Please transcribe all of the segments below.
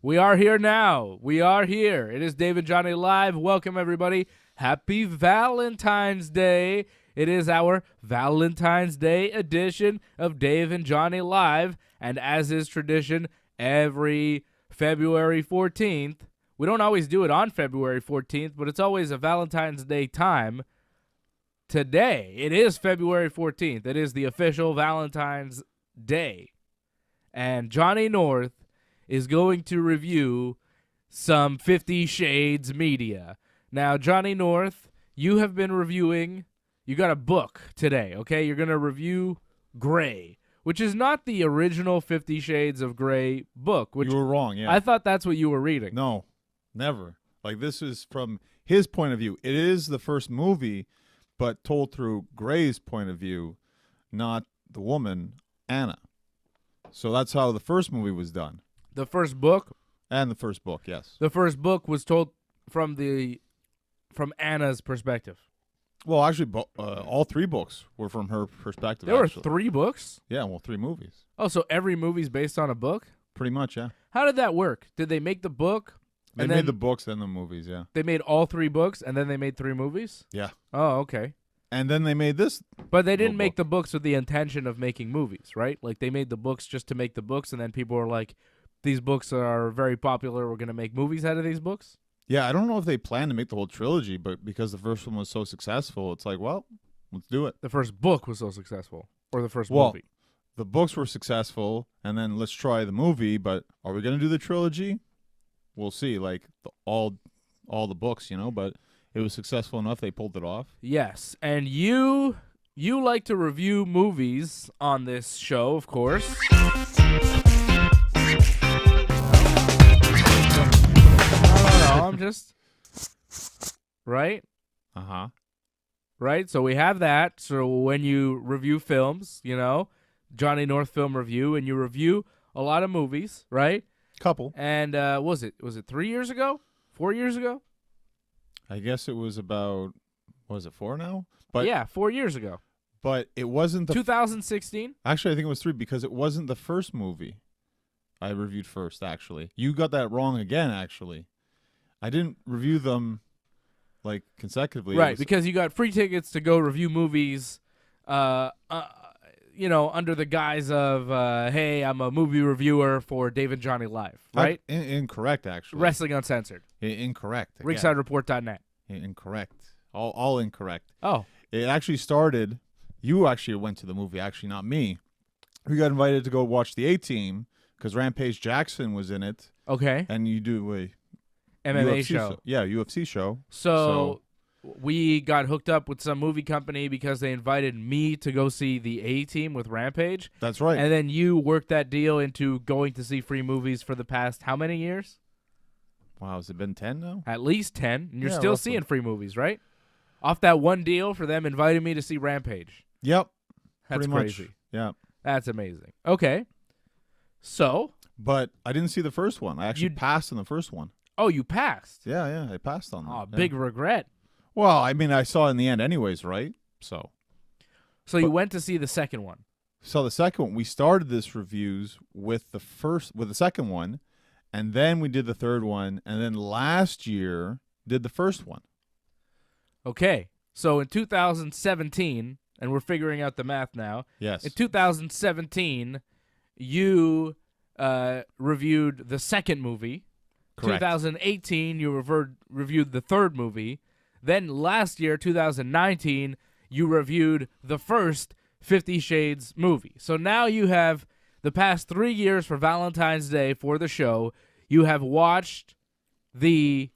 We are here now. We are here. It is Dave and Johnny Live. Welcome, everybody. Happy Valentine's Day. It is our Valentine's Day edition of Dave and Johnny Live. And as is tradition, every February 14th, we don't always do it on February 14th, but it's always a Valentine's Day time. Today, it is February 14th. It is the official Valentine's Day. And Johnny North is going to review some 50 Shades media. Now, Johnny North, you have been reviewing, you got a book today, okay? You're going to review Grey, which is not the original 50 Shades of Grey book. Which you were wrong, yeah. I thought that's what you were reading. No, never. Like, this is from his point of view. It is the first movie, but told through Grey's point of view, not the woman, Anna. So that's how the first movie was done. The first book? And the first book, yes. The first book was told from Anna's perspective. Well, actually, all three books were from her perspective. There were 3 books? Yeah, well, 3 movies. Oh, so every movie's based on a book? Pretty much, yeah. How did that work? Did they make the book? They made the books and the movies, yeah. They made all 3 books, and then they made 3 movies? Yeah. Oh, okay. And then they made this. But they didn't make the books with the intention of making movies, right? Like, they made the books just to make the books, and then people were like, these books are very popular, we're going to make movies out of these books? Yeah, I don't know if they planned to make the whole trilogy, but because the first one was so successful, it's like, well, let's do it. The first book was so successful, or the first movie? The books were successful, and then let's try the movie, but are we going to do the trilogy? We'll see, like, all the books, but it was successful enough they pulled it off. Yes, and you like to review movies on this show, of course. I'm just right. Right. So we have that. So when you review films, Johnny North Film Review, and you review a lot of movies, right? Couple. And was it 3 years ago? 4 years ago? I guess it was about, was it 4 now? But yeah, 4 years ago. But it wasn't 2016. Actually, I think it was 3 because it wasn't the first movie I reviewed first. Actually, you got that wrong again. Actually. I didn't review them, like, consecutively. Right, because you got free tickets to go review movies, under the guise of, hey, I'm a movie reviewer for Dave and Johnny Live, right? Incorrect, actually. Wrestling Uncensored. Incorrect. RingsideReport.net. Incorrect. All incorrect. Oh. It actually started, you actually went to the movie, actually, not me. We got invited to go watch the A-Team because Rampage Jackson was in it. Okay. And you do a MMA UFC show. Yeah, UFC show. So we got hooked up with some movie company because they invited me to go see the A-Team with Rampage. That's right. And then you worked that deal into going to see free movies for the past how many years? Wow, has it been 10 now? At least 10. And you're Yeah, still roughly. seeing free movies, right? Off that one deal for them inviting me to see Rampage. Yep. That's pretty crazy. Much. Yeah. That's amazing. Okay. So. But I didn't see the first one. I actually passed on the first one. Oh, you passed? Yeah, I passed on that. Oh, big regret. Well, I mean, I saw it in the end anyways, right? So you went to see the second one. So the second one, we started this reviews with the second one, and then we did the third one, and then last year did the first one. Okay. So in 2017, and we're figuring out the math now. Yes. In 2017, you reviewed the second movie. Correct. 2018, you reviewed the third movie. Then last year, 2019, you reviewed the first 50 Shades movie. So now you have the past 3 years for Valentine's Day for the show. You have watched the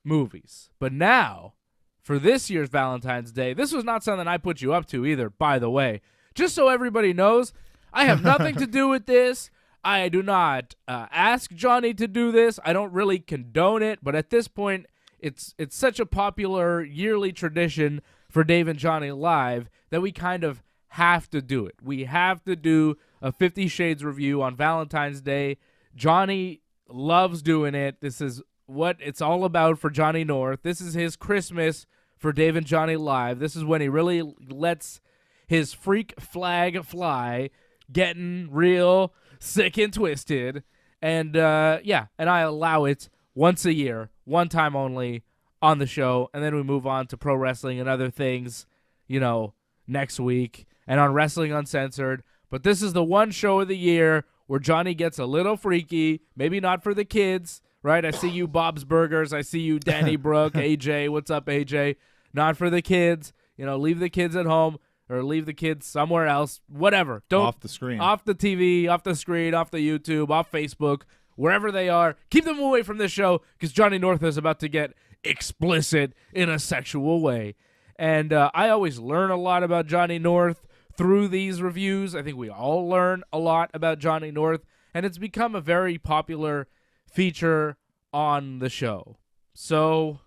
movies. But now, for this year's Valentine's Day, this was not something I put you up to either, by the way. Just so everybody knows, I have nothing to do with this. I do not ask Johnny to do this. I don't really condone it, but at this point, it's such a popular yearly tradition for Dave and Johnny Live that we kind of have to do it. We have to do a 50 Shades review on Valentine's Day. Johnny loves doing it. This is what it's all about for Johnny North. This is his Christmas for Dave and Johnny Live. This is when he really lets his freak flag fly, getting real sick and twisted. And and I allow it once a year, one time only on the show, and then we move on to pro wrestling and other things, next week and on Wrestling Uncensored. But this is the one show of the year where Johnny gets a little freaky, maybe not for the kids, right? I see you, Bob's Burgers. I see you, Danny Brooke, AJ. What's up, AJ? Not for the kids. Leave the kids at home or leave the kids somewhere else. Whatever. Don't off the screen, off the TV, off the screen, off the YouTube, off Facebook, wherever they are. Keep them away from this show because Johnny North is about to get explicit in a sexual way. And I always learn a lot about Johnny North through these reviews. I think we all learn a lot about Johnny North, and it's become a very popular feature on the show. So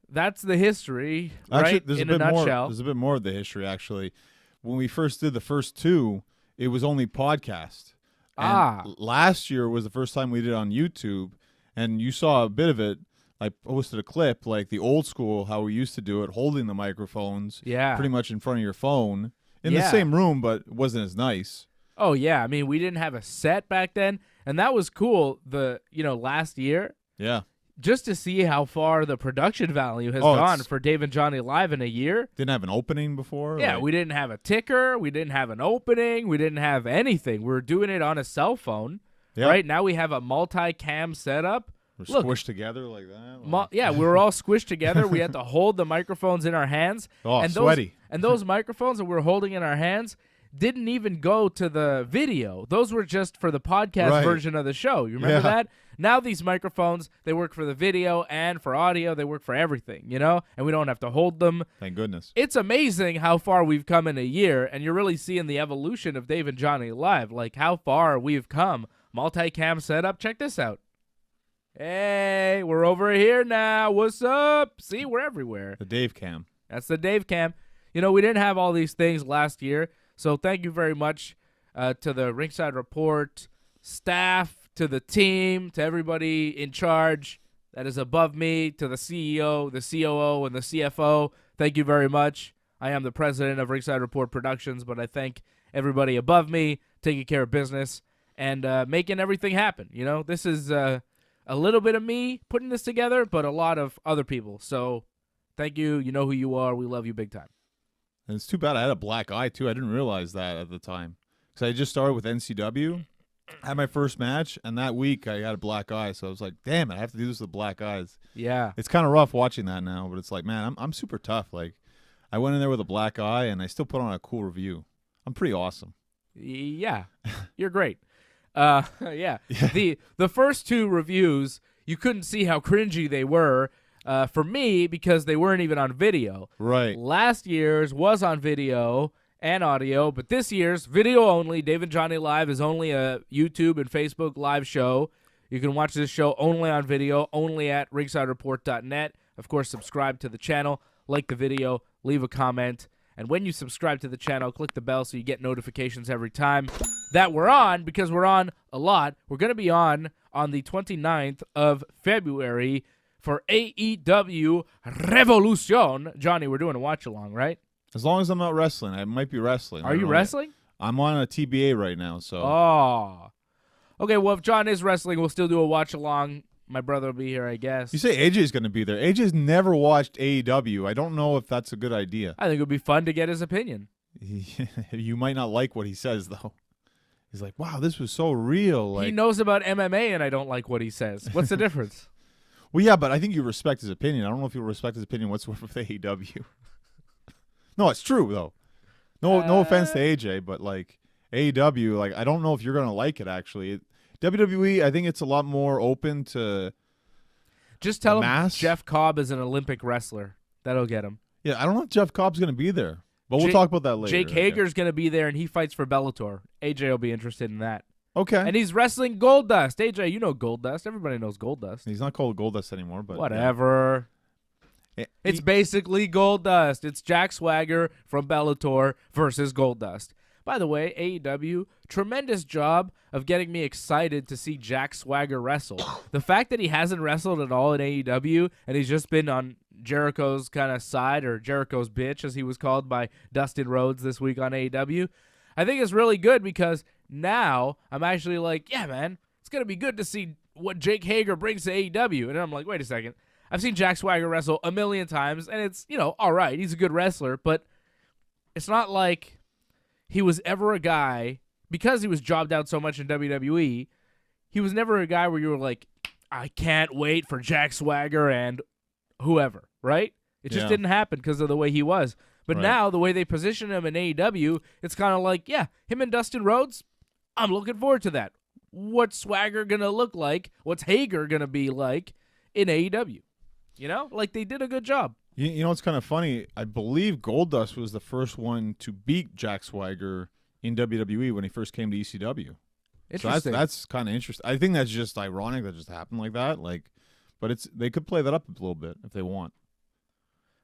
that's the history, actually, right? There's in a bit a more. nutshell. There's a bit more of the history, actually. When we first did the first two, it was only podcast. And last year was the first time we did it on YouTube, and you saw a bit of it. I posted a clip, like the old school, how we used to do it, holding the microphones pretty much in front of your phone in the same room, but it wasn't as nice. Oh, yeah. I mean, we didn't have a set back then, and that was cool last year. Yeah. Just to see how far the production value has gone for Dave and Johnny Live in a year. Didn't have an opening before? Yeah, we didn't have a ticker. We didn't have an opening. We didn't have anything. We were doing it on a cell phone. Yep. Right now we have a multi-cam setup. We're squished together like that. We were all squished together. We had to hold the microphones in our hands. Oh, and sweaty. Those microphones that we were holding in our hands didn't even go to the video. Those were just for the podcast version of the show. You remember that? Now these microphones, they work for the video and for audio. They work for everything, and we don't have to hold them. Thank goodness. It's amazing how far we've come in a year, and you're really seeing the evolution of Dave and Johnny Live, like how far we've come. Multi-cam setup. Check this out. Hey, we're over here now. What's up? See, we're everywhere. The Dave cam. That's the Dave cam. We didn't have all these things last year, so thank you very much to the Ringside Report staff, to the team, to everybody in charge that is above me, to the CEO, the COO, and the CFO. Thank you very much. I am the president of Ringside Report Productions, but I thank everybody above me taking care of business and making everything happen. This is a little bit of me putting this together, but a lot of other people. So thank you. You know who you are. We love you big time. And it's too bad I had a black eye, too. I didn't realize that at the time. Because I just started with NCW. I had my first match, and that week I got a black eye. So I was like, damn it, I have to do this with black eyes. Yeah. It's kind of rough watching that now, but it's like, man, I'm super tough. Like, I went in there with a black eye, and I still put on a cool review. I'm pretty awesome. Yeah. You're great. Yeah. The first two reviews, you couldn't see how cringy they were for me because they weren't even on video. Right. Last year's was on video and audio, but this year's video only. Dave and Johnny Live is only a YouTube and Facebook live show. You can watch this show only on video, only at ringsidereport.net. Of course, subscribe to the channel, like the video, leave a comment. And when you subscribe to the channel, click the bell so you get notifications every time that we're on, because we're on a lot. We're going to be on the 29th of February for AEW Revolution. Johnny, we're doing a watch-along, right? As long as I'm not wrestling. I might be wrestling. Are you wrestling? I'm on a TBA right now, so. Oh. Okay, well, if John is wrestling, we'll still do a watch-along. My brother will be here, I guess. You say AJ's going to be there. AJ's never watched AEW. I don't know if that's a good idea. I think it would be fun to get his opinion. You might not like what he says, though. He's like, wow, this was so real. Like, he knows about MMA, and I don't like what he says. What's the difference? Well, yeah, but I think you respect his opinion. I don't know if you respect his opinion whatsoever with AEW. No, it's true, though. No offense to AJ, but, like, AEW, like, I don't know if you're going to like it, actually. WWE, I think it's a lot more open to just tell him Jeff Cobb is an Olympic wrestler. That'll get him. Yeah, I don't know if Jeff Cobb's going to be there, but we'll talk about that later. Jake Hager's going to be there, and he fights for Bellator. AJ will be interested in that. Okay. And he's wrestling Goldust. AJ, you know Goldust. Everybody knows Goldust. He's not called Goldust anymore, but whatever. Yeah. It's basically Goldust. It's Jack Swagger from Bellator versus Goldust. By the way, AEW, tremendous job of getting me excited to see Jack Swagger wrestle. The fact that he hasn't wrestled at all in AEW and he's just been on Jericho's kind of side, or Jericho's bitch, as he was called by Dustin Rhodes this week on AEW, I think is really good, because now I'm actually like, yeah, man, it's going to be good to see what Jake Hager brings to AEW. And I'm like, wait a second. I've seen Jack Swagger wrestle a million times, and it's, all right. He's a good wrestler, but it's not like he was ever a guy, because he was jobbed out so much in WWE, he was never a guy where you were like, I can't wait for Jack Swagger and whoever, right? It just didn't happen because of the way he was. But now, the way they position him in AEW, it's kind of like, yeah, him and Dustin Rhodes, I'm looking forward to that. What's Swagger going to look like? What's Hager going to be like in AEW? Like they did a good job. You know, it's kind of funny. I believe Goldust was the first one to beat Jack Swagger in WWE when he first came to ECW. Interesting. So that's kind of interesting. I think that's just ironic that just happened like that. But they could play that up a little bit if they want.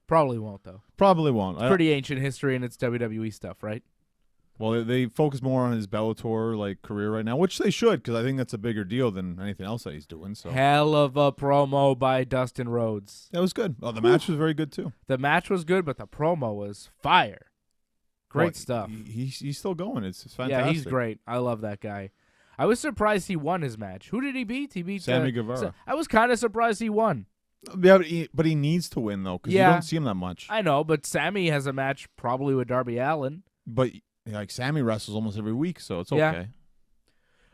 Probably won't, though. Probably won't. It's pretty ancient history, and it's WWE stuff, right? Well, they focus more on his Bellator career right now, which they should, because I think that's a bigger deal than anything else that he's doing. So hell of a promo by Dustin Rhodes. That was good. Oh, the match was very good too. The match was good, but the promo was fire. Great stuff. He's still going. It's fantastic. Yeah, he's great. I love that guy. I was surprised he won his match. Who did he beat? He beat Sammy Guevara. I was kind of surprised he won. Yeah, but he needs to win though, because you don't see him that much. I know, but Sammy has a match probably with Darby Allin. But Sammy wrestles almost every week, so it's okay.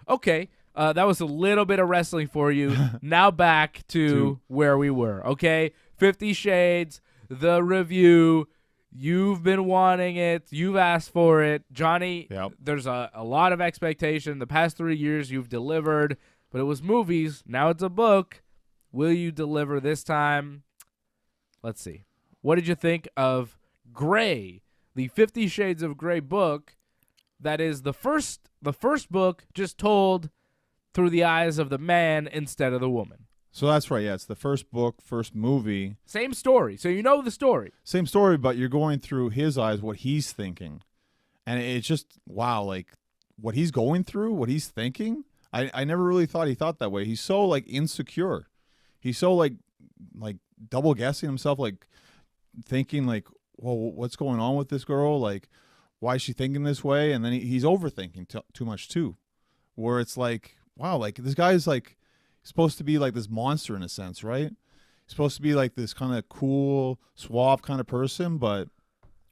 Okay, that was a little bit of wrestling for you. Now back to where we were. Okay, 50 Shades, the review. You've been wanting it. You've asked for it. Johnny, there's a lot of expectation. The past 3 years you've delivered, but it was movies. Now it's a book. Will you deliver this time? Let's see. What did you think of Grey, the 50 Shades of Grey book that is the first book just told through the eyes of the man instead of the woman? So that's right. Yeah, it's the first book, first movie. Same story. So you know the story. Same story, but you're going through his eyes, what he's thinking. And it's just, wow, what he's going through, what he's thinking. I never really thought he thought that way. He's so, insecure. He's so, double guessing himself, thinking, well, what's going on with this girl? Why is she thinking this way? And then he's overthinking too much, too. Where it's wow, this guy's, supposed to be this monster in a sense, right? He's supposed to be this kind of cool, suave kind of person, but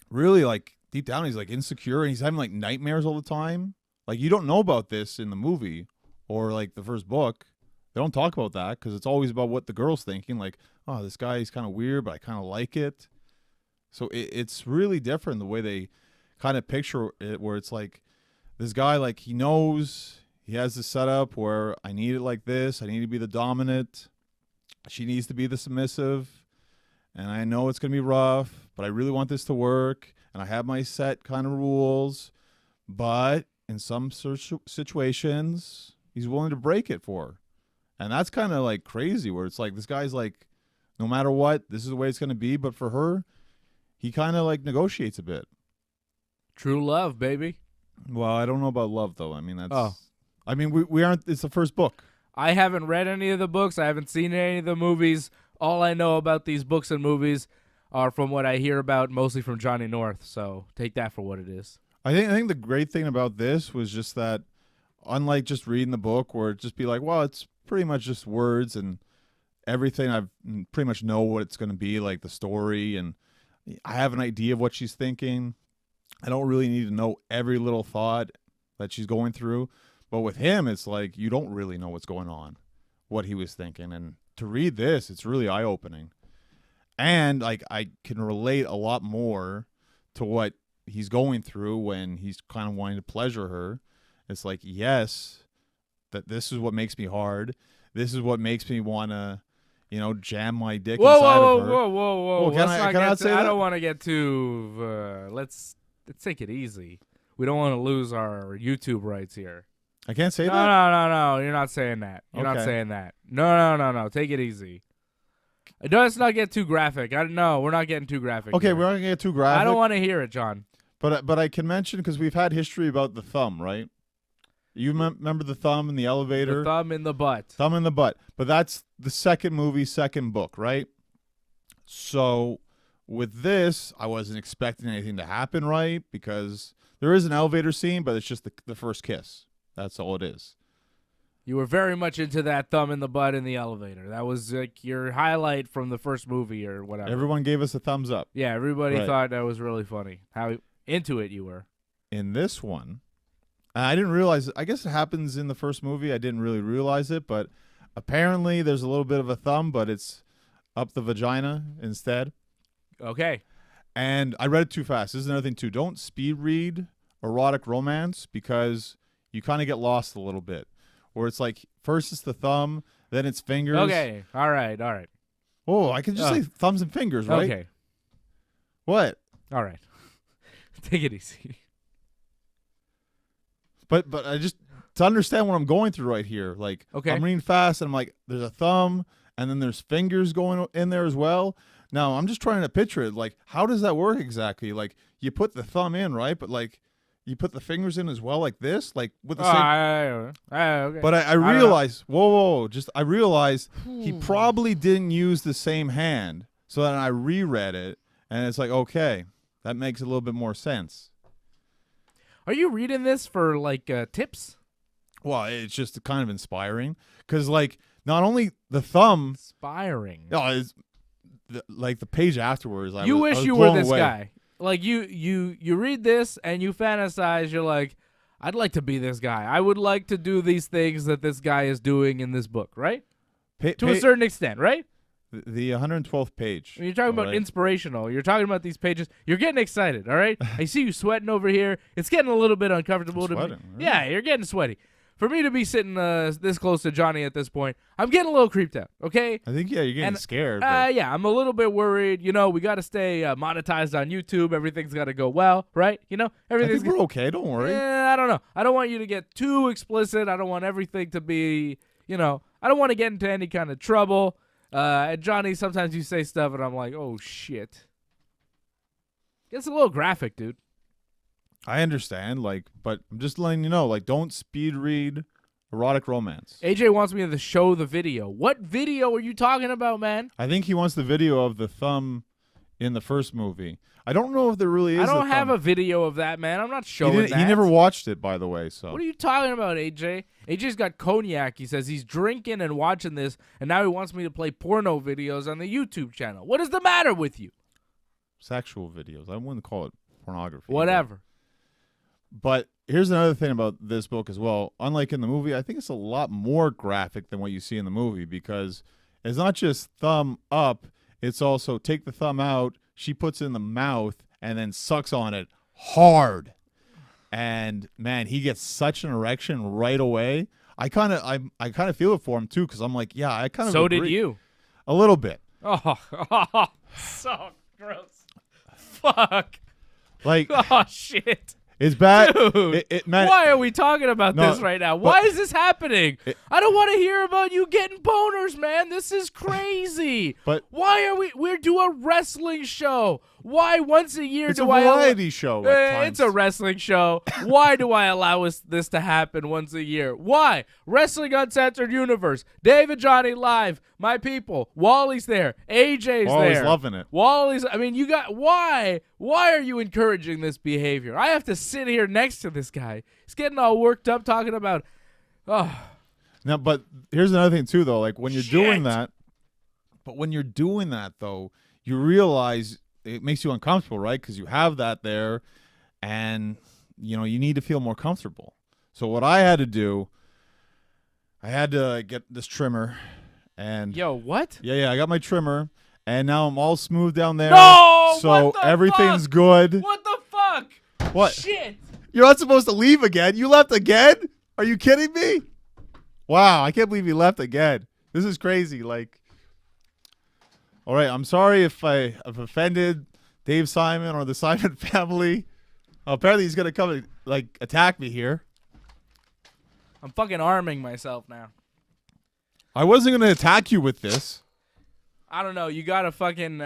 really deep down he's insecure, and he's having nightmares all the time. You don't know about this in the movie or the first book. They don't talk about that because it's always about what the girl's thinking. Oh, this guy is kind of weird, but I kind of like it. So it's really different the way they kind of picture it, where it's this guy, he knows. He has this setup where I need it like this. I need to be the dominant. She needs to be the submissive. And I know it's going to be rough, but I really want this to work. And I have my set kind of rules. But in some situations, he's willing to break it for her. And that's kind of crazy, where it's this guy's no matter what, this is the way it's going to be. But for her, he kind of negotiates a bit. True love, baby. Well, I don't know about love, though. I mean, that's... Oh. I mean, we aren't. It's the first book. I haven't read any of the books. I haven't seen any of the movies. All I know about these books and movies are from what I hear about, mostly from Johnny North. So take that for what it is. I think the great thing about this was just that, unlike just reading the book, where it just be well, it's pretty much just words and everything. I pretty much know what it's going to be, the story, and I have an idea of what she's thinking. I don't really need to know every little thought that she's going through. But with him, it's you don't really know what's going on, what he was thinking. And to read this, it's really eye-opening. And, I can relate a lot more to what he's going through when he's kind of wanting to pleasure her. It's yes, that this is what makes me hard. This is what makes me want to, jam my dick inside of her. Whoa. I don't want to get too, let's take it easy. We don't want to lose our YouTube rights here. I can't say that? No. You're not saying that. You're not saying that. No. Take it easy. Let's not get too graphic. No, we're not getting too graphic. Okay, here. we're not going to get too graphic. I don't want to hear it, John. But I can mention, because we've had history about the thumb, right? You remember the thumb in the elevator? The thumb in the butt. Thumb in the butt. But that's the second movie, second book, right? So with this, I wasn't expecting anything to happen, right? Because there is an elevator scene, but it's just the first kiss. That's all it is. You were very much into that thumb in the butt in the elevator. That was like your highlight from the first movie or whatever. Everyone gave us a thumbs up. Yeah, everybody Right. thought that was really funny. How into it you were. In this one, I didn't realize. I guess it happens in the first movie. I didn't really realize it, but apparently there's a little bit of a thumb, but it's up the vagina instead. Okay. And I read it too fast. This is another thing too. Don't speed read erotic romance because you kind of get lost a little bit. Where it's like first it's the thumb, then it's fingers. Okay. All right. Oh, I can just say thumbs and fingers, right? Okay. What? All right. Take it easy. But I just to understand what I'm going through right here. Like Okay. I'm reading fast and I'm like, there's a thumb and then there's fingers going in there as well. Now I'm just trying to picture it. Like, how does that work exactly? Like you put the thumb in, right? But like you put the fingers in as well, like this, like with the same. Okay. But I realized, whoa, I realized he probably didn't use the same hand. So then I reread it, and it's like, okay, that makes a little bit more sense. Are you reading this for like tips? Well, it's just kind of inspiring because, like, not only the thumb, Inspiring. no, it's like the page afterwards. I You was wish you blown were this away. guy. Like you read this and you fantasize. You're like, I'd like to be this guy. I would like to do these things that this guy is doing in this book, right? To a certain extent, right? The 112th page. When you're talking about inspirational, you're talking about these pages. You're getting excited, all right? I see you sweating over here. It's getting a little bit uncomfortable I'm to me. sweating, really? Yeah, you're getting sweaty. For me to be sitting this close to Johnny at this point, I'm getting a little creeped out, okay? I think, yeah, you're getting And, scared. But Yeah, I'm a little bit worried. You know, we got to stay monetized on YouTube. Everything's got to go well, right? You know, I everything's think we're okay. Don't worry. I don't know. I don't want you to get too explicit. I don't want everything to be, you know, I don't want to get into any kind of trouble. And Johnny, sometimes you say stuff and I'm like, oh, shit. It's a little graphic, dude. I understand, like, but I'm just letting you know, like, don't speed read erotic romance. AJ wants me to show the video. What video are you talking about, man? I think he wants the video of the thumb in the first movie. I don't know if there really is. I don't have a video of that, man. I'm not showing that. He never watched it, by the way. So what are you talking about, AJ? AJ's got cognac. He says he's drinking and watching this, and now he wants me to play porno videos on the YouTube channel. What is the matter with you? Sexual videos. I wouldn't call it pornography. Whatever. But here's another thing about this book as well. Unlike in the movie, I think it's a lot more graphic than what you see in the movie because it's not just thumb up. It's also take the thumb out. She puts it in the mouth and then sucks on it hard. And man, he gets such an erection right away. I kind of feel it for him too because I'm like, yeah, I kind of. So agree. did you? A little bit. Oh, so gross. Fuck. Like, oh shit. It's bad. Dude, Man, why are we talking about No, this right now? Why is this happening? I don't want to hear about you getting boners, man. This is crazy. But why are we do a wrestling show? Why once a year it's do a I variety show. At times. It's a wrestling show. Why do I allow this to happen once a year? Why? Wrestling Uncensored Universe. David Johnny live. My people. Wally's there. AJ's Wally's there. loving it. Wally's. I mean, you got why? Why are you encouraging this behavior? I have to sit here next to this guy. He's getting all worked up talking about. Oh. Now, but here's another thing too, though. Like when you're doing Shit. that, though, you realize it makes you uncomfortable, right? Because you have that there, and you need to feel more comfortable. So what I had to do, I had to get this trimmer, and Yo, what? yeah, I got my trimmer, and now I'm all smooth down there. No! So What the everything's fuck? good. What the fuck? What? Shit. You're not supposed to leave again. You left again? Are you kidding me? Wow, I can't believe you left again. This is crazy. Like, all right, I'm sorry if I've offended Dave Simon or the Simon family. Apparently he's gonna come and attack me here. I'm fucking arming myself now. I wasn't gonna attack you with this. I don't know. You got a fucking you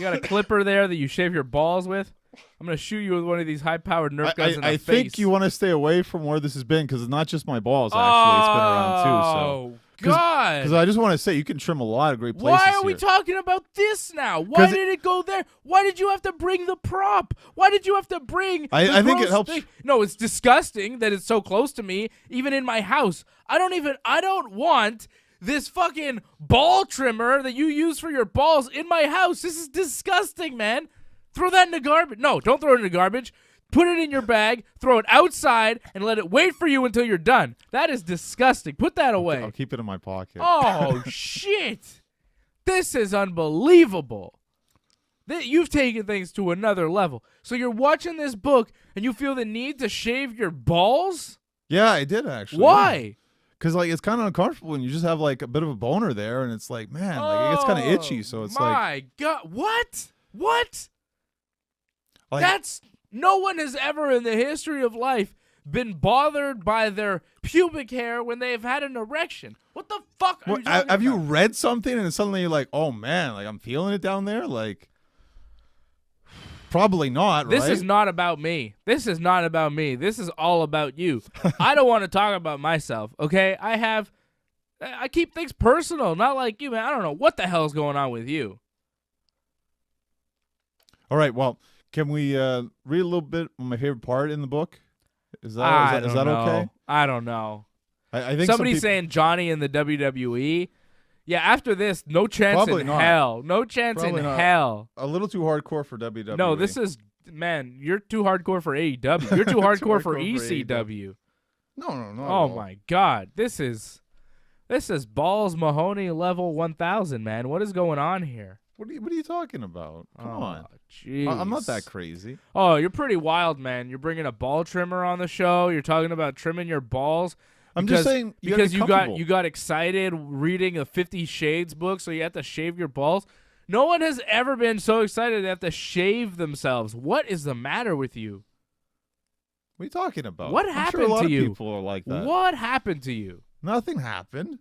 got a clipper there that you shave your balls with? I'm gonna shoot you with one of these high-powered Nerf guns in the I face. think you want to stay away from where this has been because it's not just my balls. Actually, it's been around too. So God. Because I just want to say, you can trim a lot of great places. Why are we here. talking about this now? Why did it go there? Why did you have to bring the prop? Why did you have to bring I think it helps. No, it's disgusting that it's so close to me, even in my house. I don't want this fucking ball trimmer that you use for your balls in my house. This is disgusting, man. Throw that in the garbage. No, don't throw it in the garbage. Put it in your bag, throw it outside, and let it wait for you until you're done. That is disgusting. Put that away. I'll keep it in my pocket. Oh, shit. This is unbelievable. You've taken things to another level. So you're watching this book, and you feel the need to shave your balls? Yeah, I did, actually. Why? Because, like, it's kind of uncomfortable, and you just have, like, a bit of a boner there, and it's like, man, like, it gets kind of itchy, so it's like... My God. What? Like, That's... No one has ever in the history of life been bothered by their pubic hair when they have had an erection. What the fuck are you talking about? Have you read something and suddenly you're like, oh, man, like, I'm feeling it down there? Like, probably not, right? This is not about me. This is not about me. This is all about you. I don't want to talk about myself, okay? I keep things personal, not like you, man. I don't know what the hell's going on with you. All right, well... Can we read a little bit of my favorite part in the book? Is that okay? I don't know. I think somebody's saying Johnny in the WWE. Yeah, after this, no chance in hell. No chance in hell. A little too hardcore for WWE. No, this is, man, you're too hardcore for AEW. You're too hardcore for ECW. No. Oh my God, this is Balls Mahoney level 1000, man. What is going on here? What are you talking about? Come on. Jeez. I'm not that crazy. Oh, you're pretty wild, man. You're bringing a ball trimmer on the show. You're talking about trimming your balls. I'm just saying because you got excited reading a 50 Shades book, so you have to shave your balls. No one has ever been so excited they have to shave themselves. What is the matter with you? What are you talking about? What happened to you? A lot of people are like that. What happened to you? Nothing happened.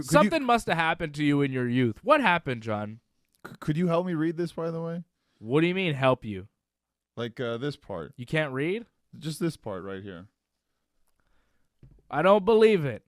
Something must have happened to you in your youth. What happened, John? Could you help me read this, by the way? What do you mean, help you? Like this part. You can't read? Just this part right here. I don't believe it.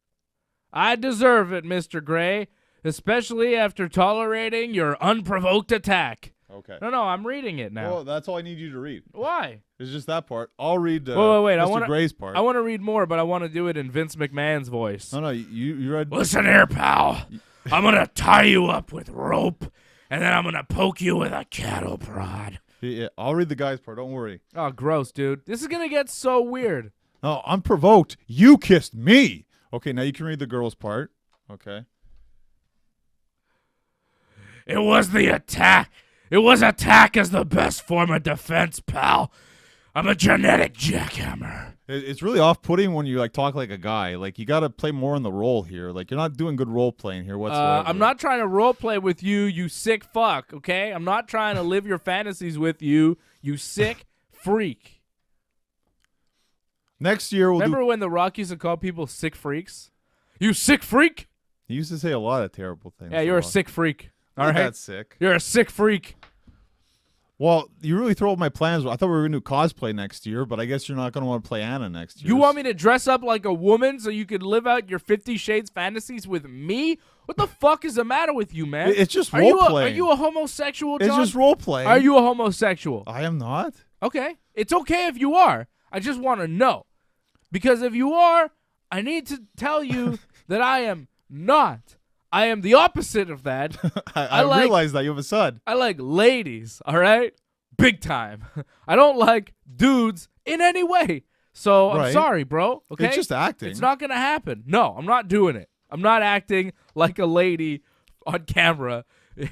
I deserve it, Mr. Gray, especially after tolerating your unprovoked attack. Okay. No, I'm reading it now. Well, that's all I need you to read. Why? It's just that part. I'll read wait. Mr. Gray's part. I want to read more, but I want to do it in Vince McMahon's voice. No, you read... Listen here, pal. I'm going to tie you up with rope, and then I'm going to poke you with a cattle prod. Yeah, I'll read the guy's part. Don't worry. Oh, gross, dude. This is going to get so weird. No, I'm provoked. You kissed me. Okay, now you can read the girl's part. Okay. It was the attack. It was attack as the best form of defense, pal. I'm a genetic jackhammer. It's really off-putting when you talk like a guy. Like, you got to play more in the role here. Like, you're not doing good role-playing here whatsoever. I'm not trying to role-play with you, you sick fuck, okay? I'm not trying to live your fantasies with you, you sick freak. Next year we'll Remember when The Rock used to call people sick freaks? You sick freak? He used to say a lot of terrible things. Yeah, you're a sick freak. All right? That's sick. You're a sick freak. Well, you really throw up my plans. I thought we were going to do cosplay next year, but I guess you're not going to want to play Anna next year. You want me to dress up like a woman so you could live out your 50 Shades fantasies with me? What the fuck is the matter with you, man? It's just role-playing. Are you a homosexual, John? It's just role-playing. Are you a homosexual? I am not. Okay. It's okay if you are. I just want to know. Because if you are, I need to tell you that I am not. I am the opposite of that. I realize that you have a son. I like ladies, all right? Big time. I don't like dudes in any way. So I'm sorry, bro. Okay? It's just acting. It's not going to happen. No, I'm not doing it. I'm not acting like a lady on camera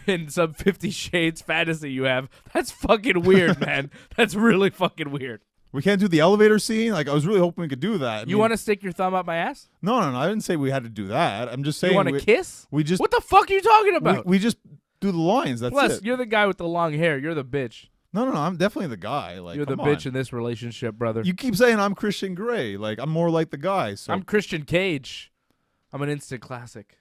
in some 50 Shades fantasy you have. That's fucking weird, man. That's really fucking weird. We can't do the elevator scene? Like, I was really hoping we could do that. You want to stick your thumb up my ass? No. I didn't say we had to do that. I'm just saying. You want to kiss? We just. What the fuck are you talking about? We just do the lines. That's Plus, it. you're the guy with the long hair. You're the bitch. No. I'm definitely the guy. Like, you're the bitch in this relationship, brother. You keep saying I'm Christian Grey. Like, I'm more like the guy. So I'm Christian Cage. I'm an instant classic.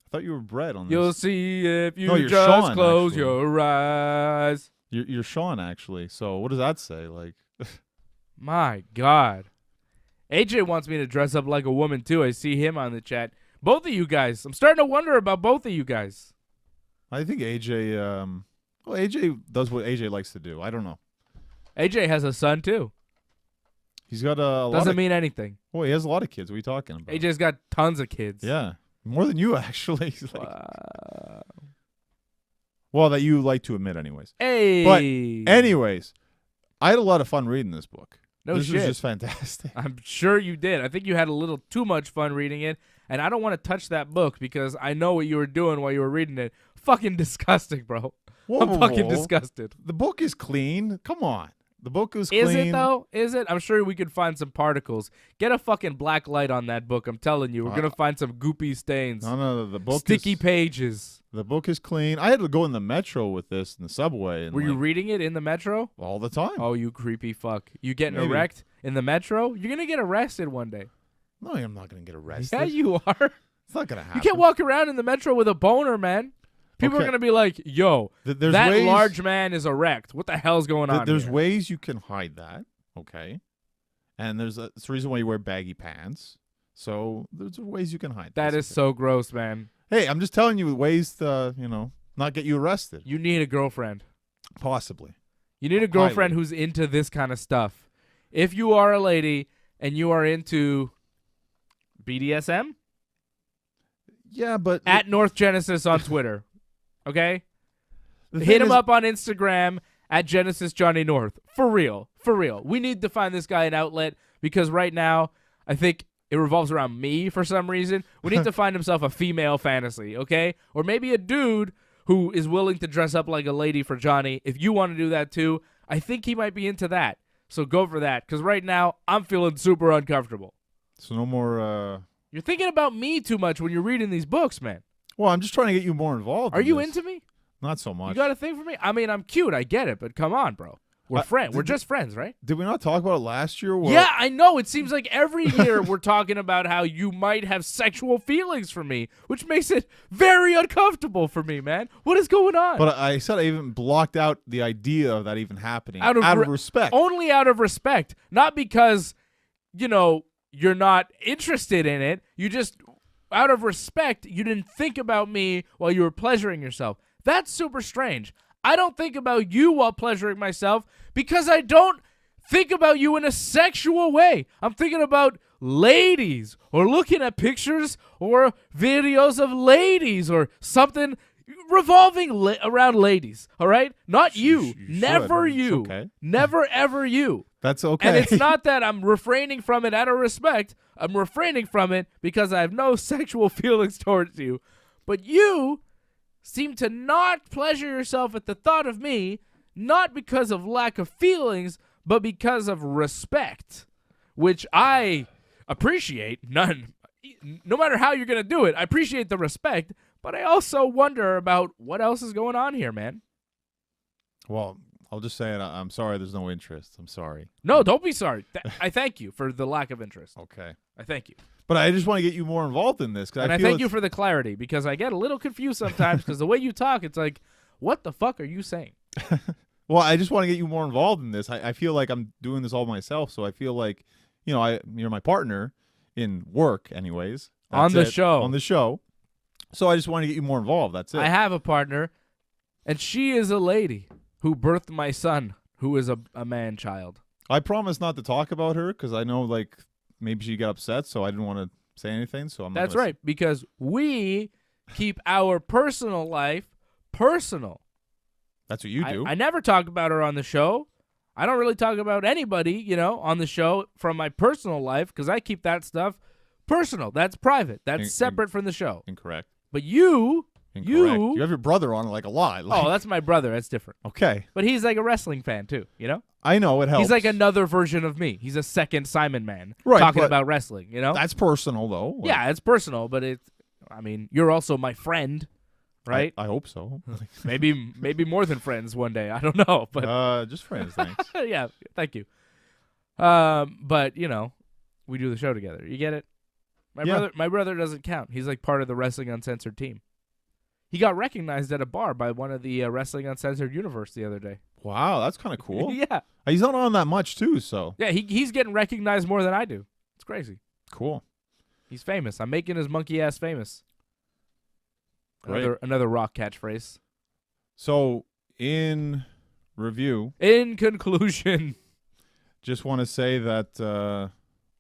I thought you were bred on this. You'll see if you you're just Sean, close actually. your eyes. You're Sean, actually. So what does that say? Like, my God. AJ wants me to dress up like a woman, too. I see him on the chat. Both of you guys. I'm starting to wonder about both of you guys. I think AJ, well, AJ does what AJ likes to do. I don't know. AJ has a son, too. He's got a lot Doesn't mean anything. Well, he has a lot of kids. What are you talking about? AJ's got tons of kids. Yeah. More than you, actually. He's like, Wow. well, that you like to admit anyways. Hey. But anyways, I had a lot of fun reading this book. No this shit. was just fantastic. I'm sure you did. I think you had a little too much fun reading it, and I don't want to touch that book because I know what you were doing while you were reading it. Fucking disgusting, bro. I'm fucking disgusted. The book is clean. Come on. The book is clean. Is it, though? Is it? I'm sure we could find some particles. Get a fucking black light on that book. I'm telling you. We're going to find some goopy stains. No, the book Sticky pages. The book is clean. I had to go in the metro with this in the subway. And were you reading it in the metro? All the time. Oh, you creepy fuck. You getting Maybe. erect in the metro? You're going to get arrested one day. No, I'm not going to get arrested. Yeah, you are. It's not going to happen. You can't walk around in the metro with a boner, man. People are going to be like, yo, that ways, large man is erect. What the hell's going on There's here? ways you can hide that, okay? And it's the reason why you wear baggy pants. So there's ways you can hide that. That is so gross, man. Hey, I'm just telling you ways to, not get you arrested. You need a girlfriend. Possibly. You need a girlfriend who's into this kind of stuff. If you are a lady and you are into BDSM, yeah, but at North Genesis on Twitter. Okay? The Hit him up on Instagram at Genesis Johnny North. For real. For real. We need to find this guy an outlet because right now I think it revolves around me for some reason. We need to find himself a female fantasy, okay? Or maybe a dude who is willing to dress up like a lady for Johnny. If you want to do that too, I think he might be into that. So go for that because right now I'm feeling super uncomfortable. So no more... You're thinking about me too much when you're reading these books, man. Well, I'm just trying to get you more involved. Are you into me? Not so much. You got a thing for me? I mean, I'm cute. I get it, but come on, bro. We're friends. We're just friends, right? Did we not talk about it last year? Yeah, I know. It seems like every year we're talking about how you might have sexual feelings for me, which makes it very uncomfortable for me, man. What is going on? But I said I even blocked out the idea of that even happening out of respect. Only out of respect. Not because, you're not interested in it. You just... out of respect, you didn't think about me while you were pleasuring yourself. That's super strange. I don't think about you while pleasuring myself because I don't think about you in a sexual way. I'm thinking about ladies or looking at pictures or videos of ladies or something revolving around ladies, all right? Not you. Never you. Okay. Never, ever you. That's okay. And it's not that I'm refraining from it out of respect. I'm refraining from it because I have no sexual feelings towards you. But you seem to not pleasure yourself at the thought of me, not because of lack of feelings, but because of respect, which I appreciate. No matter how you're going to do it, I appreciate the respect, but I also wonder about what else is going on here, man. Well, I'll just say it. I'm sorry there's no interest. I'm sorry. No, don't be sorry. I thank you for the lack of interest. Okay. I thank you. But I just want to get you more involved in this. And I thank you for the clarity because I get a little confused sometimes because the way you talk, it's like, what the fuck are you saying? Well, I just want to get you more involved in this. I feel like I'm doing this all myself, so I feel like, you're my partner in work anyways. On the show. So I just want to get you more involved. That's it. I have a partner, and she is a lady who birthed my son, who is a man-child. I promise not to talk about her because I know, maybe she got upset, so I didn't want to say anything. So That's right, because we keep our personal life personal. That's what you do. I never talk about her on the show. I don't really talk about anybody, on the show from my personal life because I keep that stuff personal. That's private. That's separate from the show. Incorrect. But you have your brother on a lot. Oh, that's my brother. That's different. Okay. But he's like a wrestling fan too, I know, it helps. He's like another version of me. He's a second Simon Man talking about wrestling, That's personal, though. Yeah, it's personal, but you're also my friend, right? I hope so. maybe more than friends one day. I don't know, but just friends, thanks. Yeah, thank you. But we do the show together. You get it? My brother doesn't count. He's like part of the Wrestling Uncensored team. He got recognized at a bar by one of the Wrestling Uncensored universe the other day. Wow, that's kind of cool. Yeah. He's not on that much too, so. Yeah, he's getting recognized more than I do. It's crazy. Cool. He's famous. I'm making his monkey ass famous. Great. Another Rock catchphrase. So, in review, In conclusion, just want to say that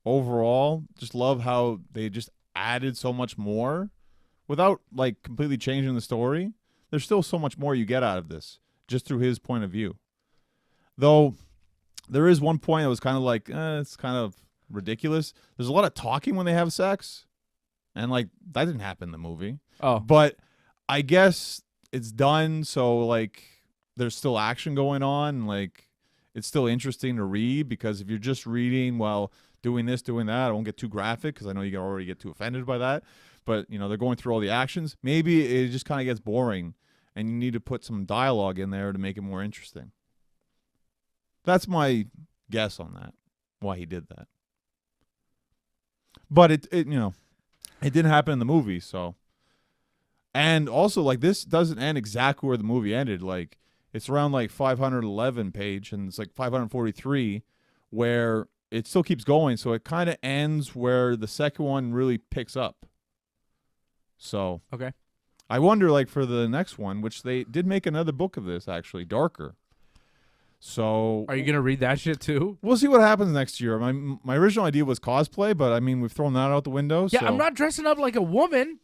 overall, just love how they just added so much more without like completely changing the story. There's still so much more you get out of this just through his point of view. Though there is one point that was kind of like, it's kind of ridiculous. There's a lot of talking when they have sex, and like that didn't happen in the movie. oh, But I guess it's done, so like there's still action going on. Like it's still interesting to read, because if you're just reading while doing this, doing that, I won't get too graphic because I know you can already get too offended by that. But you know they're going through all the actions. Maybe it just kind of gets boring, and you need to put some dialogue in there to make it more interesting. That's my guess on that. Why he did that. But it didn't happen in the movie, so. And also, like, this doesn't end exactly where the movie ended. Like, it's around, like, 511 page, and it's, like, 543, where it still keeps going. So it kind of ends where the second one really picks up. So. okay. I wonder, like, for the next one, which they did make another book of this, actually, darker. So. Are you going to read that shit too? We'll see what happens next year. My original idea was cosplay, but, I mean, we've thrown that out the window. Yeah, so. I'm not dressing up like a woman.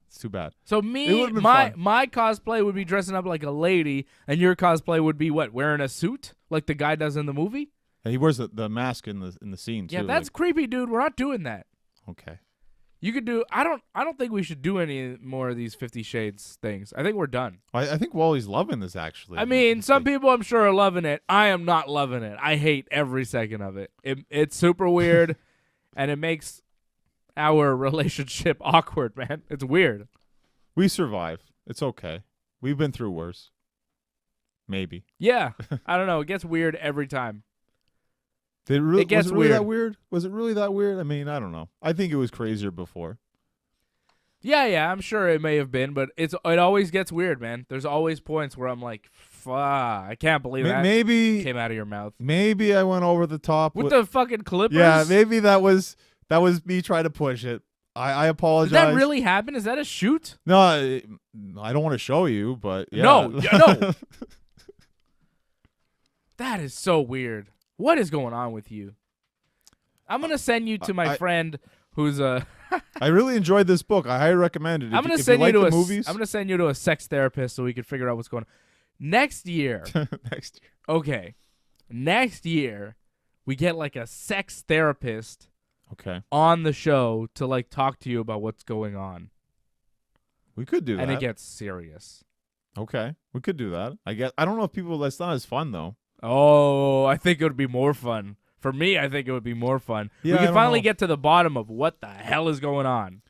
It's too bad. So would've been my fun. cosplay would be dressing up like a lady, and your cosplay would be what? Wearing a suit like the guy does in the movie? He wears the mask in the scene too. Yeah, that's creepy, dude. We're not doing that. okay. You could do. I don't think we should do any more of these 50 Shades things. I think we're done. I think Wally's loving this actually. I mean, some people I'm sure are loving it. I am not loving it. I hate every second of it. It's super weird, and it makes our relationship awkward, man. It's weird. We survive. It's okay. We've been through worse. Maybe. Yeah, I don't know. It gets weird every time. Did it really, It gets was it really weird. that weird? Was it really that weird? I mean, I don't know. I think it was crazier before. Yeah, I'm sure it may have been, but it always gets weird, man. There's always points where I'm like, fuck, I can't believe that Maybe came out of your mouth. Maybe I went over the top With the fucking clippers? Yeah, maybe that was me trying to push it. I apologize. Did that really happen? Is that a shoot? No, I don't want to show you, but yeah. No. That is so weird. What is going on with you? I'm going to send you to my friend who's a... I really enjoyed this book. I highly recommend it. I'm going to send you to movies. I'm going to send you to a sex therapist so we can figure out what's going on. Next year. Next year. Okay. Next year, we get like a sex therapist on the show to like talk to you about what's going on. We could do that. And it gets serious. Okay. We could do that. I don't know if people, that's not as fun though. Oh, I think it would be more fun. For me, I think it would be more fun. Yeah, we can finally get to the bottom of what the hell is going on.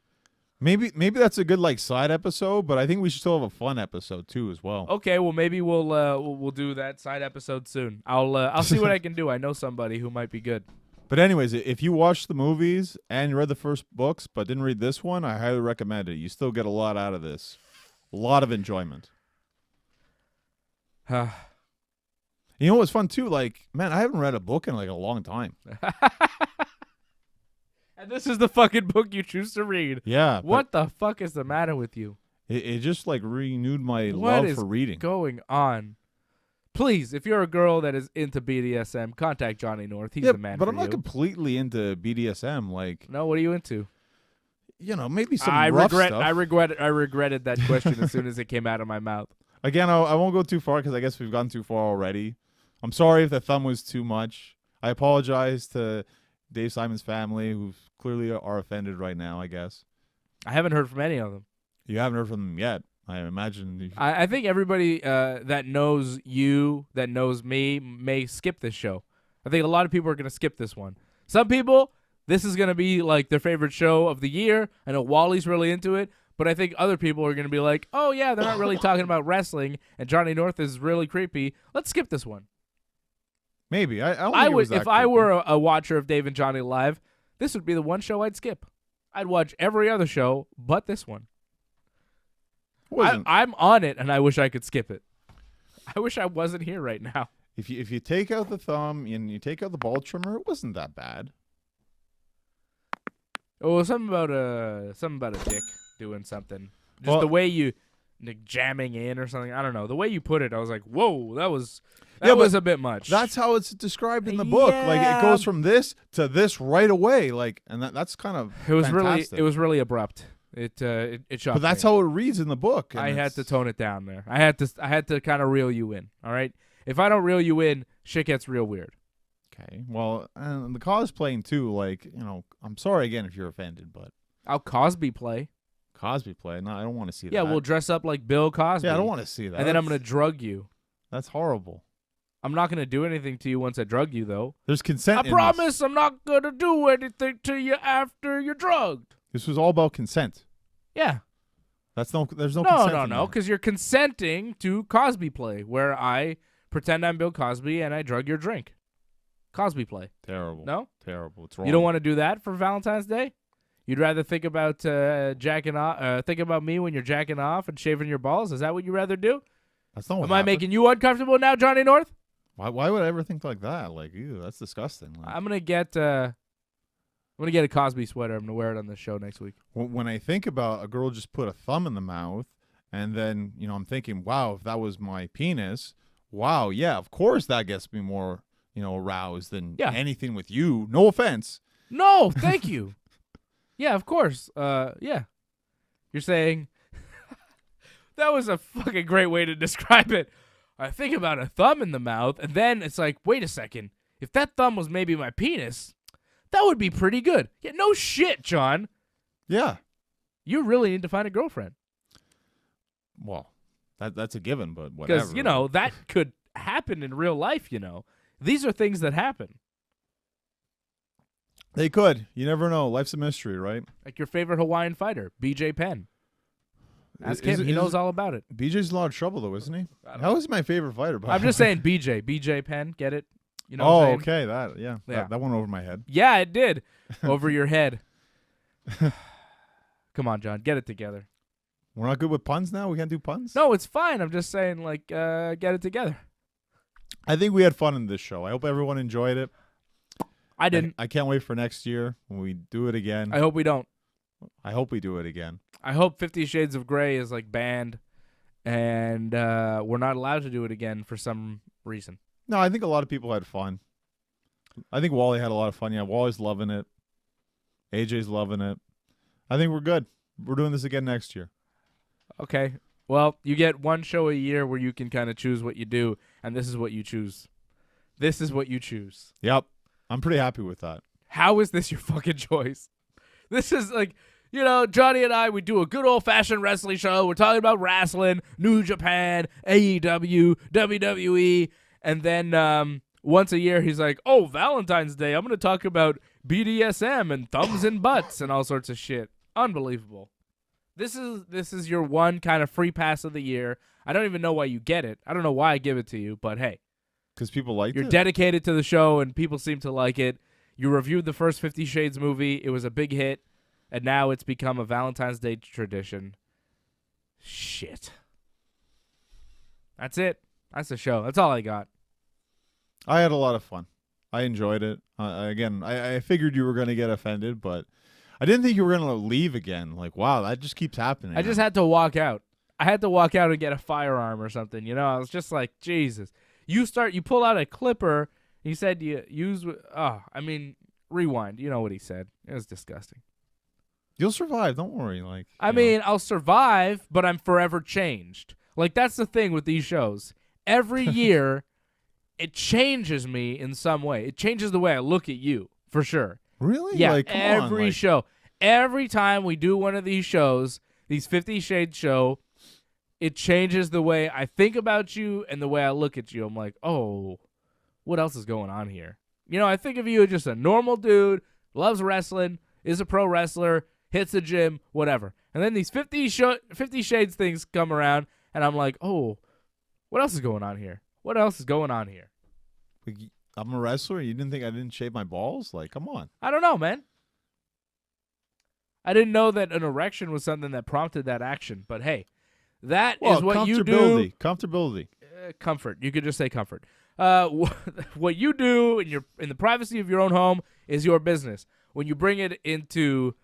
Maybe that's a good like side episode, but I think we should still have a fun episode too as well. Okay, well maybe we'll do that side episode soon. I'll see what I can do. I know somebody who might be good. But anyways, if you watched the movies and you read the first books but didn't read this one, I highly recommend it. You still get a lot out of this. A lot of enjoyment. You know what's fun too? Like, man, I haven't read a book in like a long time. And this is the fucking book you choose to read. Yeah. What the fuck is the matter with you? It just like renewed my What love for reading. What is going on? Please, if you're a girl that is into BDSM, contact Johnny North. He's the man but for I'm not you. completely into BDSM. Like, No, what are you into? you know, maybe some rough stuff. I regretted that question as soon as it came out of my mouth. Again, I won't go too far because I guess we've gone too far already. I'm sorry if the thumb was too much. I apologize to Dave Simon's family, who clearly are offended right now, I guess. I haven't heard from any of them. You haven't heard from them yet. I imagine. I think everybody that knows you, that knows me, may skip this show. I think a lot of people are going to skip this one. Some people, this is going to be like their favorite show of the year. I know Wally's really into it. But I think other people are going to be like, oh, yeah, they're not really talking about wrestling, and Johnny North is really creepy. Let's skip this one. Maybe. I would. If I were a watcher of Dave and Johnny live, this would be the one show I'd skip. I'd watch every other show but this one. I'm on it, and I wish I could skip it. I wish I wasn't here right now. If you take out the thumb and you take out the ball trimmer, it wasn't that bad. Oh, something about a dick doing something. Just Well- the way you like, jamming in or something. I don't know. The way you put it, I was like, whoa, that was a bit much. That's how it's described in the book. Like it goes from this to this right away. Like, and that's kind of fantastic. It was really abrupt. It shocked But that's me. how it reads in the book. and I had it's- to tone it down there. I had to kind of reel you in. All right. If I don't reel you in, shit gets real weird. Okay. Well, and the cosplaying too. Like, I'm sorry again if you're offended, but I'll Cosby play. Cosby play. No, I don't want to see that. Yeah, we'll dress up like Bill Cosby. Yeah, I don't want to see that. And then I'm gonna drug you. That's horrible. I'm not gonna do anything to you once I drug you, though. There's consent. I in promise I'm not gonna do anything to you after you're drugged. This was all about consent. Yeah. There's no No, consent. no, because you're consenting to Cosby play, where I pretend I'm Bill Cosby and I drug your drink. Cosby play. Terrible. No? Terrible. It's wrong. You don't want to do that for Valentine's Day? You'd rather think about jacking off, think about me when you're jacking off and shaving your balls? Is that what you'd rather do? That's not what Am I happened. making you uncomfortable now, Johnny North? Why would I ever think like that? Like, ew, that's disgusting. Like, I'm gonna get a Cosby sweater. I'm gonna wear it on the show next week. when I think about a girl just put a thumb in the mouth, and then I'm thinking, wow, if that was my penis, wow, yeah, of course that gets me more aroused than anything with you. No offense. No, thank you. Yeah, of course. Yeah. You're saying that was a fucking great way to describe it. I think about a thumb in the mouth, and then it's like, wait a second. If that thumb was maybe my penis, that would be pretty good. Yeah, no shit, John. Yeah. You really need to find a girlfriend. Well, that's a given, but whatever. Because, that could happen in real life, These are things that happen. They could. You never know. Life's a mystery, right? Like your favorite Hawaiian fighter, BJ Penn. Ask him. He knows all about it. BJ's in a lot of trouble, though, isn't he? How is he my favorite fighter? I'm just saying BJ Penn. Get it? You know oh, what I'm saying? okay. That, yeah. Yeah. That went over my head. Yeah, it did. Over your head. Come on, John. Get it together. We're not good with puns now? We can't do puns? No, it's fine. I'm just saying, get it together. I think we had fun in this show. I hope everyone enjoyed it. I didn't. I can't wait for next year when we do it again. I hope we don't. I hope we do it again. I hope 50 Shades of Grey is, banned, and we're not allowed to do it again for some reason. No, I think a lot of people had fun. I think Wally had a lot of fun. Yeah, Wally's loving it. AJ's loving it. I think we're good. We're doing this again next year. Okay. Well, you get one show a year where you can kind of choose what you do, and this is what you choose. This is what you choose. Yep. I'm pretty happy with that. How is this your fucking choice? This is Johnny and I, we do a good old-fashioned wrestling show. We're talking about wrestling, New Japan, AEW, WWE, and then once a year he's like, oh, Valentine's Day, I'm going to talk about BDSM and thumbs and butts and all sorts of shit. Unbelievable. This is your one kind of free pass of the year. I don't even know why you get it. I don't know why I give it to you, but hey. Because people liked You're it? dedicated to the show, and people seem to like it. You reviewed the first 50 Shades movie. It was a big hit, and now it's become a Valentine's Day tradition. Shit. That's it. That's the show. That's all I got. I had a lot of fun. I enjoyed it. Again, I figured you were going to get offended, but I didn't think you were going to leave again. Like, wow, that just keeps happening. I just had to walk out. I had to walk out and get a firearm or something. I was just like, Jesus. You pull out a clipper. He said you use, rewind. You know what he said. It was disgusting. You'll survive. Don't worry. I'll survive, but I'm forever changed. That's the thing with these shows. Every year, it changes me in some way. It changes the way I look at you, for sure. Really? Yeah, Come every on, show. Every time we do one of these shows, these 50 Shades show, it changes the way I think about you and the way I look at you. I'm like, oh, what else is going on here? I think of you as just a normal dude, loves wrestling, is a pro wrestler, hits the gym, whatever. And then these 50 Shades things come around, and I'm like, oh, what else is going on here? What else is going on here? I'm a wrestler. You didn't think I didn't shave my balls? Come on. I don't know, man. I didn't know that an erection was something that prompted that action. But hey, that is what you do. Comfortability. Comfort. You could just say comfort. What you do in the privacy of your own home is your business. When you bring it into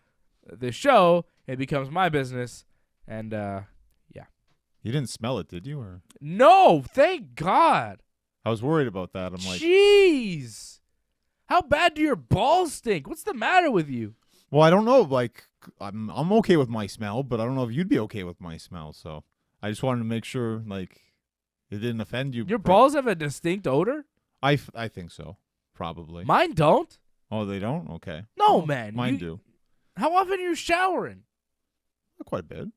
the show, it becomes my business. And You didn't smell it, did you? Or no, thank God. I was worried about that. I'm like, Jeez. How bad do your balls stink? What's the matter with you? well, I don't know. Like, I'm okay with my smell, but I don't know if you'd be okay with my smell. So I just wanted to make sure, like, it didn't offend you. Your balls have a distinct odor? I think so, probably. Mine don't. Oh, they don't? Okay. No, Well, man. Mine do. How often are you showering? Quite a bit.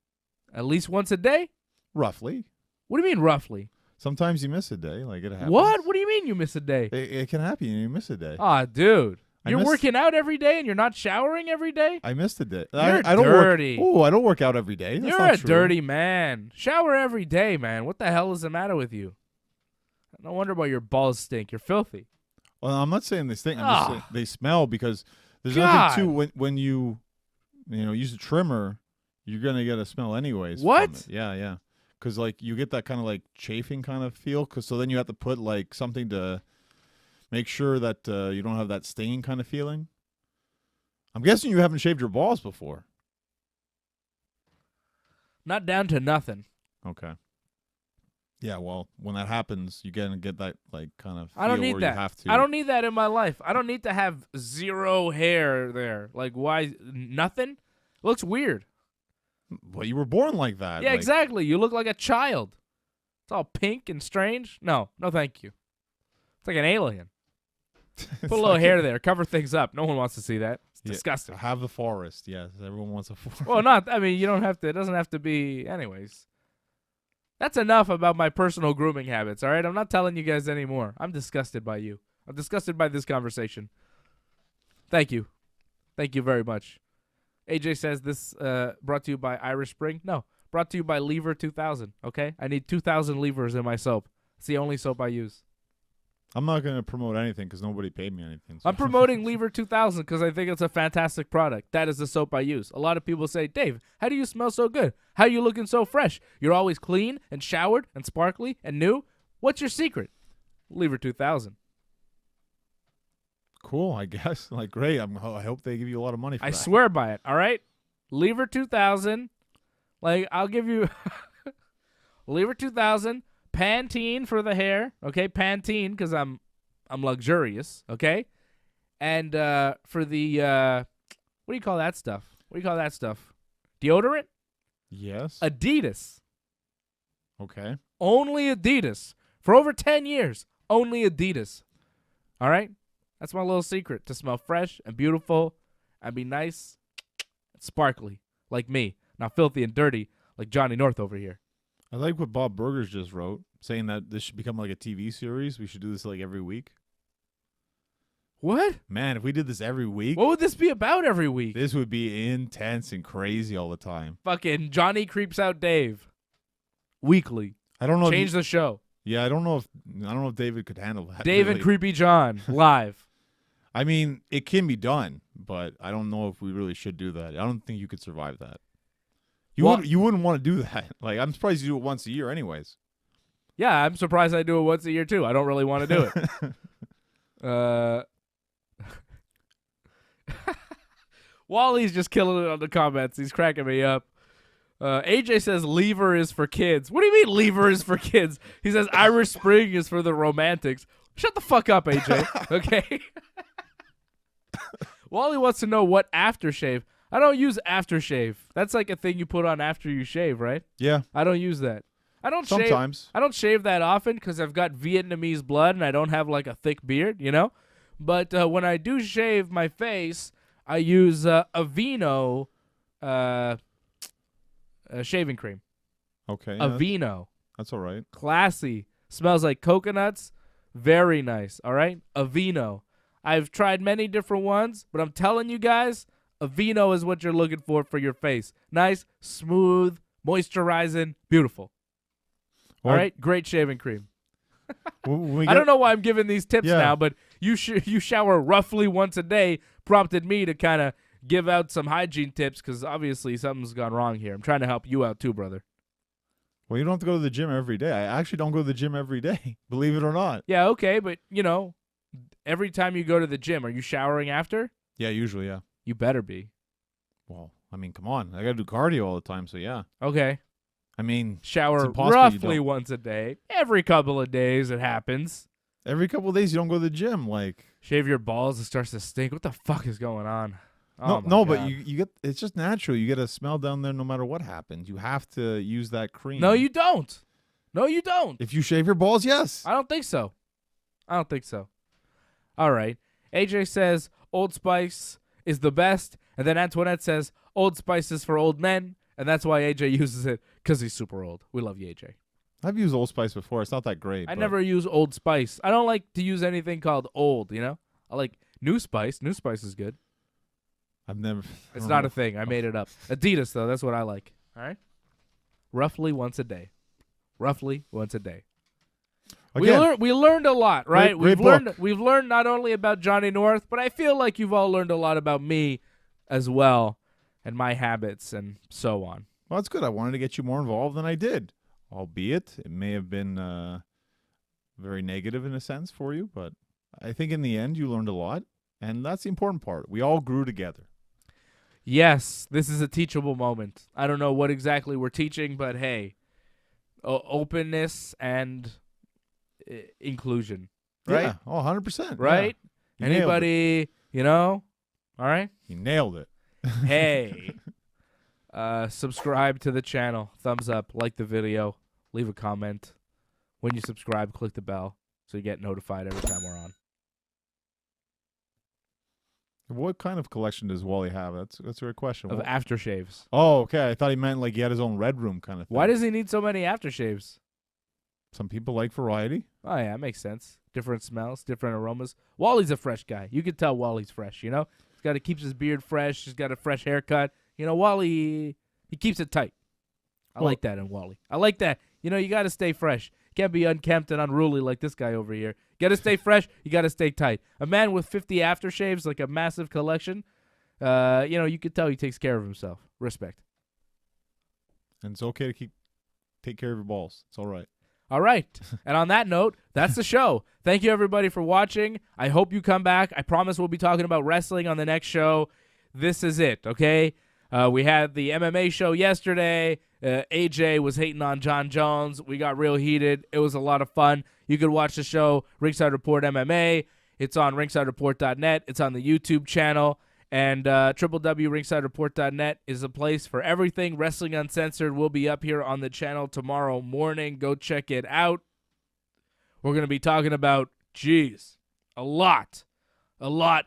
At least once a day? Roughly. What do you mean roughly? Sometimes you miss a day. Like, it happens. What? What do you mean you miss a day? It can happen. You miss a day. Aw, dude. I You're miss- working out every day and you're not showering every day? I missed a day. You're I don't dirty. I don't work out every day. That's You're not a true. dirty man. Shower every day, man. What the hell is the matter with you? No wonder why your balls stink. You're filthy. Well, I'm not saying they stink. I'm just saying they smell because there's God. nothing to when you use a trimmer, you're gonna get a smell anyways. What? From it. Yeah. Because like you get that kind of like chafing kind of feel. So then you have to put like something to make sure that you don't have that stinging kind of feeling. I'm guessing you haven't shaved your balls before. Not down to nothing. Okay. Yeah, well, when that happens, you're gonna get that like kind of feel I don't need where that. you have to. I don't need that in my life. I don't need to have zero hair there. Like, why? Nothing? Looks weird. Well, you were born like that. Yeah, like, exactly. You look like a child. It's all pink and strange. No, thank you. It's like an alien. Put a little hair there. Cover things up. No one wants to see that. It's disgusting. Have the forest. Yes, everyone wants a forest. Well, I mean, you don't have to. It doesn't have to be. Anyways. That's enough about my personal grooming habits, all right? I'm not telling you guys anymore. I'm disgusted by you. I'm disgusted by this conversation. Thank you. Thank you very much. AJ says this brought to you by Irish Spring. No, brought to you by Lever 2000, okay? I need 2,000 levers in my soap. It's the only soap I use. I'm not going to promote anything because nobody paid me anything. So. I'm promoting Lever 2000 because I think it's a fantastic product. That is the soap I use. A lot of people say, Dave, how do you smell so good? How are you looking so fresh? You're always clean and showered and sparkly and new. What's your secret? Lever 2000. Cool, I guess. Like, great. I hope they give you a lot of money for I that. swear by it, all right? Lever 2000. Like, I'll give you Lever 2000. Pantene for the hair, okay? Pantene because I'm luxurious, okay? And for the what do you call that stuff? Deodorant? Yes. Adidas. Okay. Only Adidas. For over 10 years, only Adidas. All right? That's my little secret, to smell fresh and beautiful and be nice and sparkly like me, not filthy and dirty like Johnny North over here. I like what Bob Burgers just wrote, saying that this should become like a TV series. We should do this like every week. What? Man, if we did this every week, What would this be about every week? this would be intense and crazy all the time. Fucking Johnny Creeps Out Dave. Weekly. I don't know. Change the show. Yeah, I don't know if David could handle that. Dave really. and Creepy John live. I mean, it can be done, but I don't know if we really should do that. I don't think you could survive that. You wouldn't want to do that. Like, I'm surprised you do it once a year, anyways. Yeah, I'm surprised I do it once a year too. I don't really want to do it. Wally's just killing it on the comments. He's cracking me up. AJ says lever is for kids. What do you mean lever is for kids? He says Irish Spring is for the romantics. Shut the fuck up, AJ. Okay. Wally wants to know what aftershave. I don't use aftershave. That's like a thing you put on after you shave, right? Yeah. I don't use that. I don't Sometimes. I don't shave that often because I've got Vietnamese blood and I don't have like a thick beard, you know? But when I do shave my face, I use Aveeno shaving cream. Okay. Aveeno. That's all right. Classy. Smells like coconuts. Very nice, all right? Aveeno. I've tried many different ones, but I'm telling you guys, Aveeno is what you're looking for your face. Nice, smooth, moisturizing, beautiful. Well, all right? Great shaving cream. I I don't know why I'm giving these tips now, but you shower roughly once a day prompted me to kind of give out some hygiene tips because obviously something's gone wrong here. I'm trying to help you out too, brother. Well, you don't have to go to the gym every day. I actually don't go to the gym every day, believe it or not. Yeah, okay, but, you know, every time you go to the gym, are you showering after? Yeah, usually, yeah. You better be. Well, I mean, come on. I got to do cardio all the time, so yeah. Okay. I mean, it's Shower impossible you roughly don't. once a day. Every couple of days it happens. Every couple of days you don't go to the gym. Like, Shave your balls, it starts to stink. What the fuck is going on? Oh no, my but God. you get, it's just natural. You get a smell down there no matter what happens. You have to use that cream. No, you don't. No, you don't. If you shave your balls, yes. I don't think so. I don't think so. All right. AJ says Old Spice is the best, and then Antoinette says Old Spice is for old men, and that's why AJ uses it, because he's super old. We love you, AJ. I've used Old Spice before. It's not that great. I but never use Old Spice. I don't like to use anything called old, you know? I like New Spice. New Spice is good. I've never. It's not a thing. I made it up. Adidas, though, that's what I like. All right? Roughly once a day. Roughly once a day. Again, We learned a lot, right? Great book. We've learned not only about Johnny North, but I feel like you've all learned a lot about me as well and my habits and so on. well, that's good. I wanted to get you more involved than I did. Albeit, it may have been very negative in a sense for you, but I think in the end you learned a lot, and that's the important part. We all grew together. Yes, this is a teachable moment. I don't know what exactly we're teaching, but hey, openness and inclusion, right? Yeah. Oh, 100%. Right? Yeah. You nailed it. Anybody, you know? All right? You nailed it. Hey, subscribe to the channel. Thumbs up, like the video, leave a comment. When you subscribe, click the bell so you get notified every time we're on. What kind of collection does Wally have? That's a great question. Of What- aftershaves. Oh, okay. I thought he meant like he had his own red room kind of thing. Why does he need so many aftershaves? Some people like variety. Oh, yeah, makes sense. Different smells, different aromas. Wally's a fresh guy. You can tell Wally's fresh, you know? He's got to keep his beard fresh. He's got a fresh haircut. You know, Wally, he keeps it tight. I like that in Wally. I like that. You know, you got to stay fresh. Can't be unkempt and unruly like this guy over here. You got to stay fresh. You got to stay tight. A man with 50 aftershaves, like a massive collection, you know, you could tell he takes care of himself. Respect. And it's okay to take care of your balls. It's all right. All right. And on that note, that's the show. Thank you, everybody, for watching. I hope you come back. I promise we'll be talking about wrestling on the next show. This is it, okay? We had the MMA show yesterday. AJ was hating on John Jones. We got real heated. It was a lot of fun. You could watch the show, Ringside Report MMA. It's on ringsidereport.net. It's on the YouTube channel. And www.ringsidereport.net is a place for everything. Wrestling Uncensored will be up here on the channel tomorrow morning. Go check it out. We're going to be talking about, a lot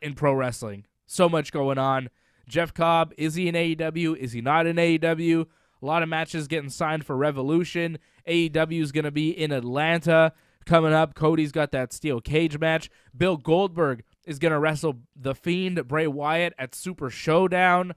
in pro wrestling. So much going on. Jeff Cobb, is he in AEW? Is he not in AEW? A lot of matches getting signed for Revolution. AEW is going to be in Atlanta coming up. Cody's got that steel cage match. Bill Goldberg is going to wrestle The Fiend, Bray Wyatt, at Super Showdown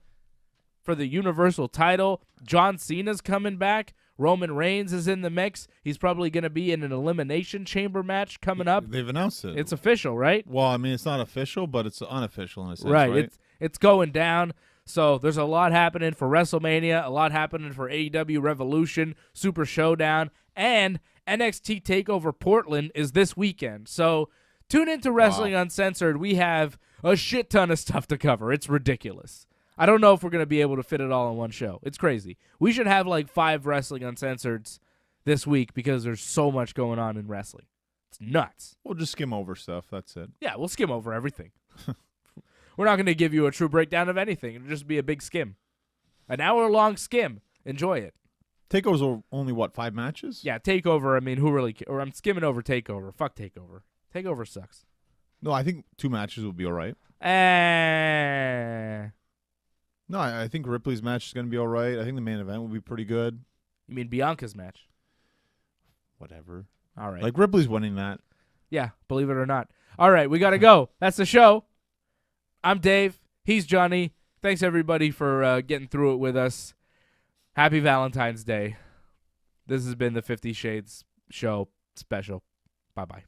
for the Universal title. John Cena's coming back. Roman Reigns is in the mix. He's probably going to be in an Elimination Chamber match coming up. They've announced it. It's official, right? Well, I mean, it's not official, but it's unofficial in a sense, right? It's going down. So there's a lot happening for WrestleMania, a lot happening for AEW Revolution, Super Showdown, and NXT TakeOver Portland is this weekend. So tune into Wrestling Uncensored. We have a shit ton of stuff to cover. It's ridiculous. I don't know if we're going to be able to fit it all in one show. It's crazy. We should have like 5 Wrestling Uncensoreds this week because there's so much going on in wrestling. It's nuts. We'll just skim over stuff. That's it. Yeah, we'll skim over everything. We're not going to give you a true breakdown of anything. It'll just be a big skim. An hour-long skim. Enjoy it. Takeovers are only, 5 matches? Yeah, TakeOver, I mean, who really cares? Or I'm skimming over TakeOver. Fuck TakeOver. TakeOver sucks. No, I think 2 matches will be all right. No, I think Ripley's match is going to be all right. I think the main event will be pretty good. You mean Bianca's match? Whatever. All right. Like, Ripley's winning that. Yeah, believe it or not. All right, we got to go. That's the show. I'm Dave. He's Johnny. Thanks, everybody, for getting through it with us. Happy Valentine's Day. This has been the 50 Shades Show special. Bye-bye.